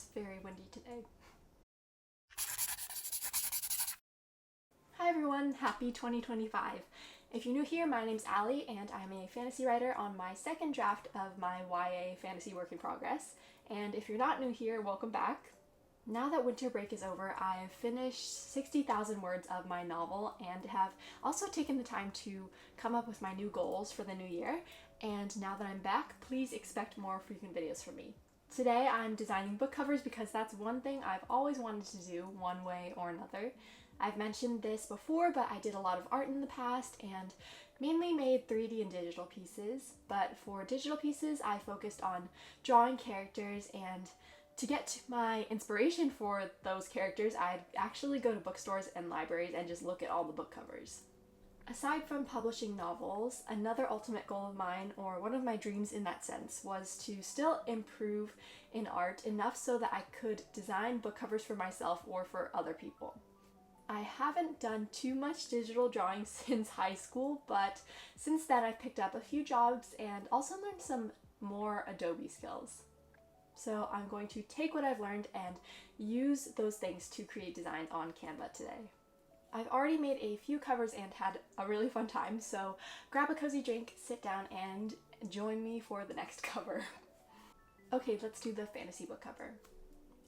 It's very windy today. Hi everyone, happy 2025. If you're new here, my name's Allie and I'm a fantasy writer on my second draft of my YA fantasy work in progress. And if you're not new here, welcome back. Now that winter break is over, I've finished 60,000 words of my novel and have also taken the time to come up with my new goals for the new year. And now that I'm back, please expect more frequent videos from me. Today I'm designing book covers because that's one thing I've always wanted to do one way or another. I've mentioned this before, but I did a lot of art in the past and mainly made 3D and digital pieces. But for digital pieces, I focused on drawing characters, and to get my inspiration for those characters, I'd actually go to bookstores and libraries and just look at all the book covers. Aside from publishing novels, another ultimate goal of mine, or one of my dreams in that sense, was to still improve in art enough so that I could design book covers for myself or for other people. I haven't done too much digital drawing since high school, but since then I've picked up a few jobs and also learned some more Adobe skills. So I'm going to take what I've learned and use those things to create designs on Canva today. I've already made a few covers and had a really fun time, so grab a cozy drink, sit down, and join me for the next cover. Okay, let's do the fantasy book cover.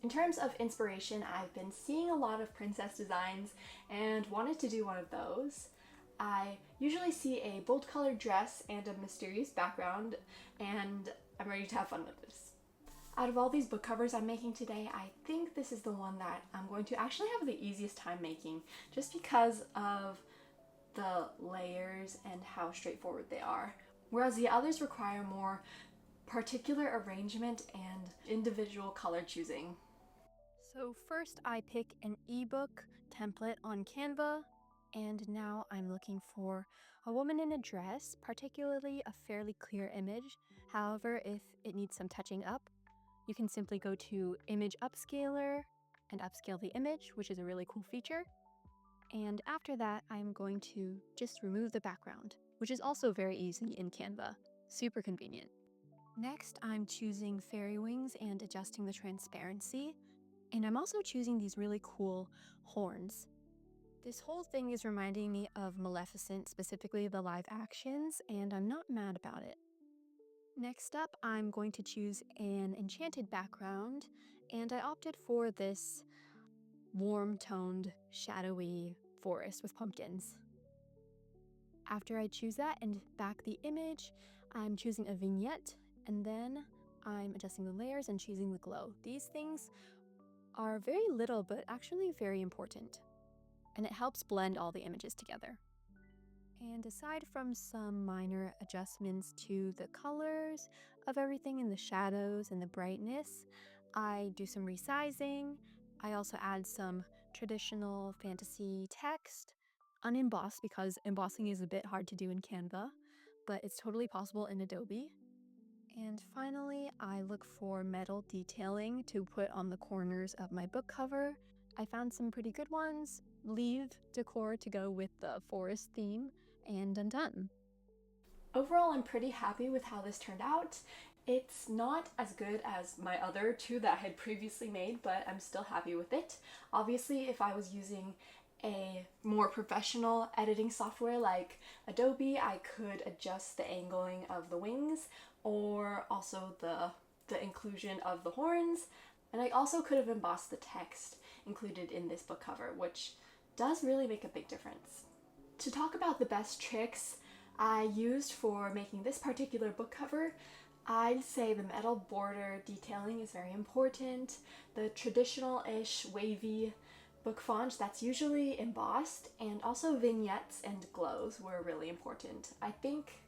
In terms of inspiration, I've been seeing a lot of princess designs and wanted to do one of those. I usually see a bold colored dress and a mysterious background, and I'm ready to have fun with this. Out of all these book covers I'm making today, I think this is the one that I'm going to actually have the easiest time making, just because of the layers and how straightforward they are. Whereas the others require more particular arrangement and individual color choosing. So first I pick an ebook template on Canva, and now I'm looking for a woman in a dress, particularly a fairly clear image. However, if it needs some touching up, you can simply go to Image Upscaler and upscale the image, which is a really cool feature. And after that, I'm going to just remove the background, which is also very easy in Canva. Super convenient. Next, I'm choosing fairy wings and adjusting the transparency. And I'm also choosing these really cool horns. This whole thing is reminding me of Maleficent, specifically the live actions, and I'm not mad about it. Next up, I'm going to choose an enchanted background, and I opted for this warm-toned, shadowy forest with pumpkins. After I choose that and back the image, I'm choosing a vignette, and then I'm adjusting the layers and choosing the glow. These things are very little, but actually very important, and it helps blend all the images together. And aside from some minor adjustments to the colors of everything in the shadows and the brightness, I do some resizing. I also add some traditional fantasy text, unembossed because embossing is a bit hard to do in Canva, but it's totally possible in Adobe. And finally, I look for metal detailing to put on the corners of my book cover. I found some pretty good ones, leaf decor to go with the forest theme, and I'm done. Overall, I'm pretty happy with how this turned out. It's not as good as my other two that I had previously made, but I'm still happy with it. Obviously, if I was using a more professional editing software like Adobe, I could adjust the angling of the wings or also the inclusion of the horns. And I also could have embossed the text included in this book cover, which does really make a big difference. To talk about the best tricks I used for making this particular book cover, I'd say the metal border detailing is very important. The traditional-ish wavy book font that's usually embossed, and also vignettes and glows were really important. I think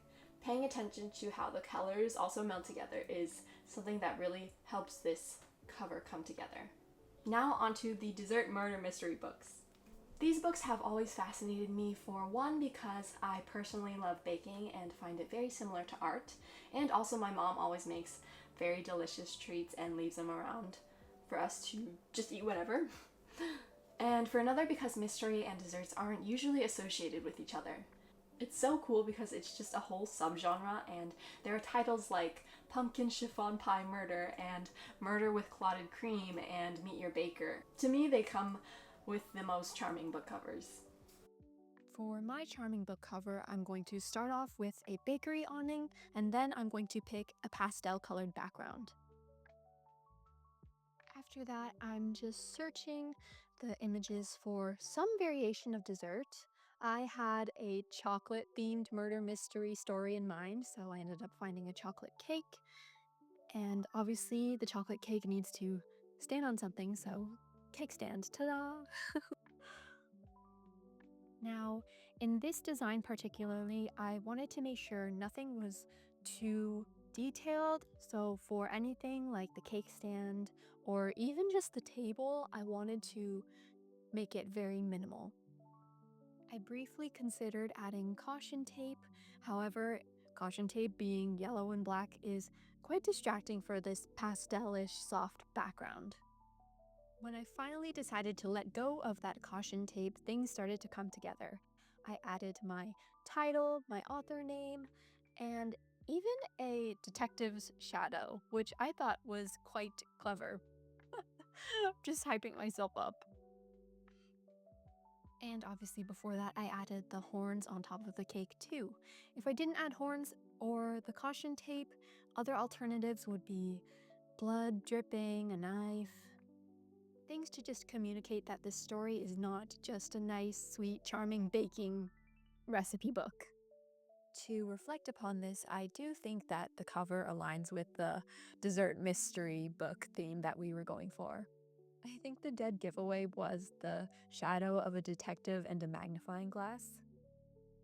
paying attention to how the colors also meld together is something that really helps this cover come together. Now onto the dessert murder mystery books. These books have always fascinated me, for one, because I personally love baking and find it very similar to art, and also my mom always makes very delicious treats and leaves them around for us to just eat whatever. And for another, because mystery and desserts aren't usually associated with each other. It's so cool because it's just a whole subgenre, and there are titles like Pumpkin Chiffon Pie Murder and Murder with Clotted Cream and Meet Your Baker. To me, they come with the most charming book covers. For my charming book cover, I'm going to start off with a bakery awning, and then I'm going to pick a pastel colored background. After that, I'm just searching the images for some variation of dessert. I had a chocolate themed murder mystery story in mind, so I ended up finding a chocolate cake. And obviously, the chocolate cake needs to stand on something, so cake stand, ta-da! Now, in this design particularly, I wanted to make sure nothing was too detailed. So for anything like the cake stand or even just the table, I wanted to make it very minimal. I briefly considered adding caution tape. However, caution tape being yellow and black is quite distracting for this pastelish soft background. When I finally decided to let go of that caution tape, things started to come together. I added my title, my author name, and even a detective's shadow, which I thought was quite clever. Just hyping myself up. And obviously, before that, I added the horns on top of the cake too. If I didn't add horns or the caution tape, other alternatives would be blood dripping, a knife, things to just communicate that this story is not just a nice, sweet, charming baking recipe book. To reflect upon this, I do think that the cover aligns with the dessert mystery book theme that we were going for. I think the dead giveaway was the shadow of a detective and a magnifying glass.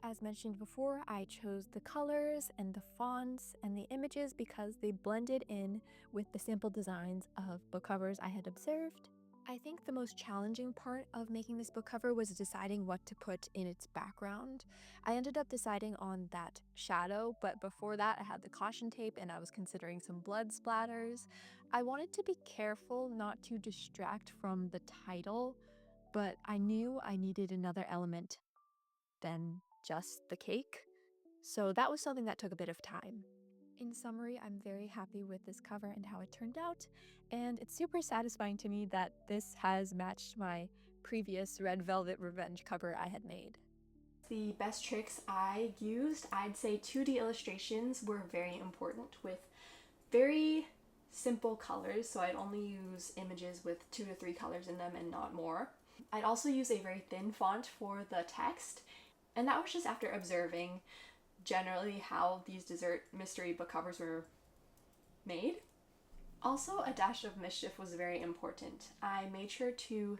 As mentioned before, I chose the colors and the fonts and the images because they blended in with the sample designs of book covers I had observed. I think the most challenging part of making this book cover was deciding what to put in its background. I ended up deciding on that shadow, but before that I had the caution tape and I was considering some blood splatters. I wanted to be careful not to distract from the title, but I knew I needed another element than just the cake. So that was something that took a bit of time. In summary, I'm very happy with this cover and how it turned out, and it's super satisfying to me that this has matched my previous Red Velvet Revenge cover I had made. The best tricks I used, I'd say 2D illustrations were very important with very simple colors, so I'd only use images with 2 to 3 colors in them and not more. I'd also use a very thin font for the text, and that was just after observing generally how these dessert mystery book covers were made. Also, a dash of mischief was very important. I made sure to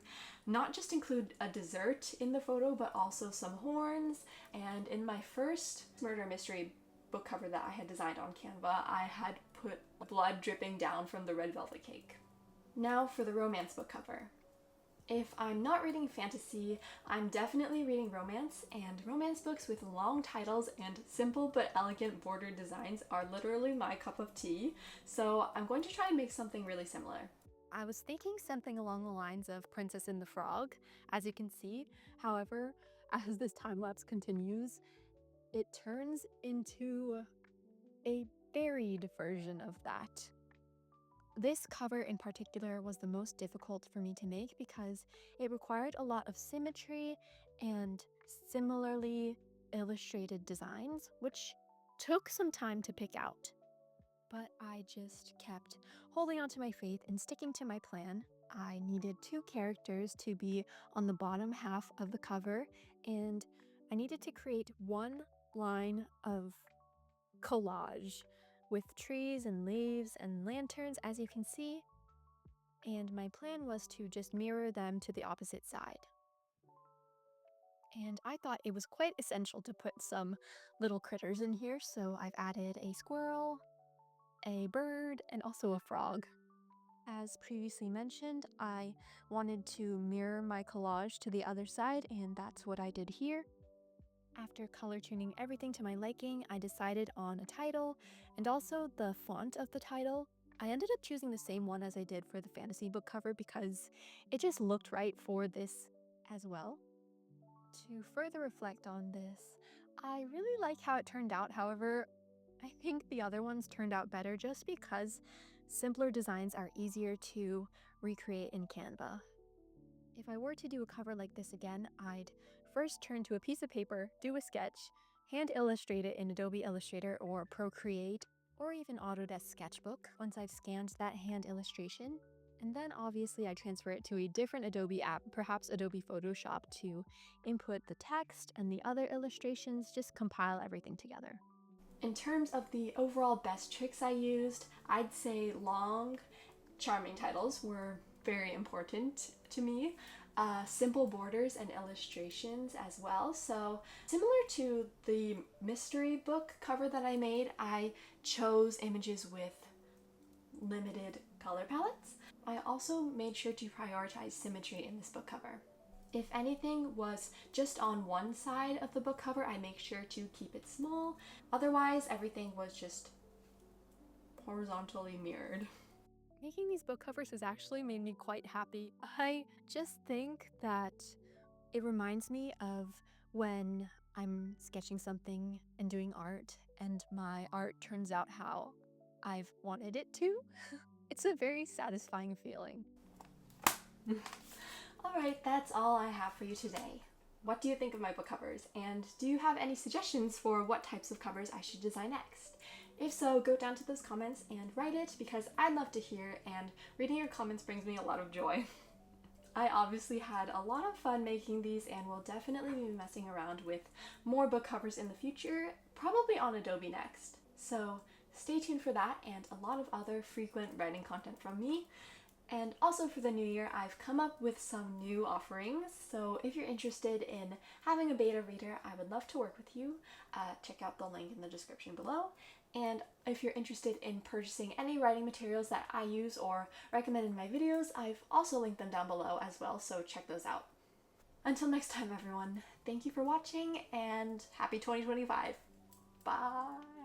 not just include a dessert in the photo, but also some horns. And in my first murder mystery book cover that I had designed on Canva, I had put blood dripping down from the red velvet cake. Now for the romance book cover. If I'm not reading fantasy, I'm definitely reading romance, and romance books with long titles and simple but elegant bordered designs are literally my cup of tea, so I'm going to try and make something really similar. I was thinking something along the lines of Princess and the Frog, as you can see. However, as this time lapse continues, it turns into a varied version of that. This cover in particular was the most difficult for me to make because it required a lot of symmetry and similarly illustrated designs, which took some time to pick out. But I just kept holding on to my faith and sticking to my plan. I needed 2 characters to be on the bottom half of the cover, and I needed to create one line of collage with trees and leaves and lanterns, as you can see, and my plan was to just mirror them to the opposite side. And I thought it was quite essential to put some little critters in here, so I've added a squirrel, a bird, and also a frog. As previously mentioned, I wanted to mirror my collage to the other side, and that's what I did here. After color tuning everything to my liking, I decided on a title and also the font of the title. I ended up choosing the same one as I did for the fantasy book cover because it just looked right for this as well. To further reflect on this, I really like how it turned out, however, I think the other ones turned out better just because simpler designs are easier to recreate in Canva. If I were to do a cover like this again, I'd first turn to a piece of paper, do a sketch, hand illustrate it in Adobe Illustrator or Procreate, or even Autodesk Sketchbook once I've scanned that hand illustration. And then obviously I transfer it to a different Adobe app, perhaps Adobe Photoshop, to input the text and the other illustrations, just compile everything together. In terms of the overall best tricks I used, I'd say long, charming titles were very important to me. Simple borders and illustrations as well. So, similar to the mystery book cover that I made, I chose images with limited color palettes. I also made sure to prioritize symmetry in this book cover. If anything was just on one side of the book cover, I make sure to keep it small. Otherwise, everything was just horizontally mirrored. Making these book covers has actually made me quite happy. I just think that it reminds me of when I'm sketching something and doing art, and my art turns out how I've wanted it to. It's a very satisfying feeling. Alright, that's all I have for you today. What do you think of my book covers? And do you have any suggestions for what types of covers I should design next? If so, go down to those comments and write it because I'd love to hear, and reading your comments brings me a lot of joy. I obviously had a lot of fun making these and will definitely be messing around with more book covers in the future, probably on Adobe next. So stay tuned for that and a lot of other frequent writing content from me. And also for the new year, I've come up with some new offerings. So if you're interested in having a beta reader, I would love to work with you. Check out the link in the description below. And if you're interested in purchasing any writing materials that I use or recommend in my videos, I've also linked them down below as well, so check those out. Until next time, everyone, thank you for watching and happy 2025. Bye!